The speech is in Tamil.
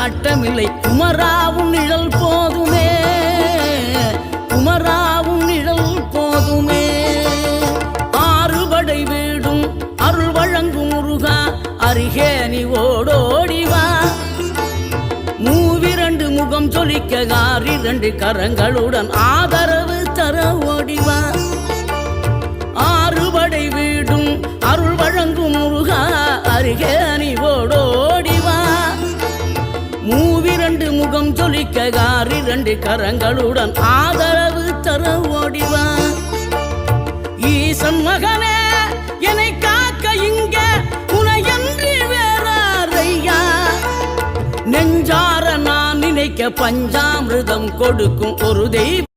நாட்டமில்லை. குமராவும் நிழல் போதுமே, குமராவும் நிழல் போதுமே. ஆறுபடை வீடும் அருள் வழங்கும் முருகா, அருகே நீ ஓடோடிவா. மூவிரண்டு முகம் சொலிக்க 2 கரங்களுடன் ஆதரவு தர ஓடிவா. ஆறுபடை வீடும் அருள் வழங்கும் முருகா, அருகே நீ ஓடோடிவா. மூவிரண்டு முகம் சொலிக்க 2 கரங்களுடன் ஆதரவு தர ஓடிவா. ஈசன் மகனே என்னை காக்க இங்க உனையன்றி வேறாரையா. நெஞ்சார நான் நினைக்க பஞ்சாமிர்தம் கொடுக்கும் ஒரு தெய்வம்.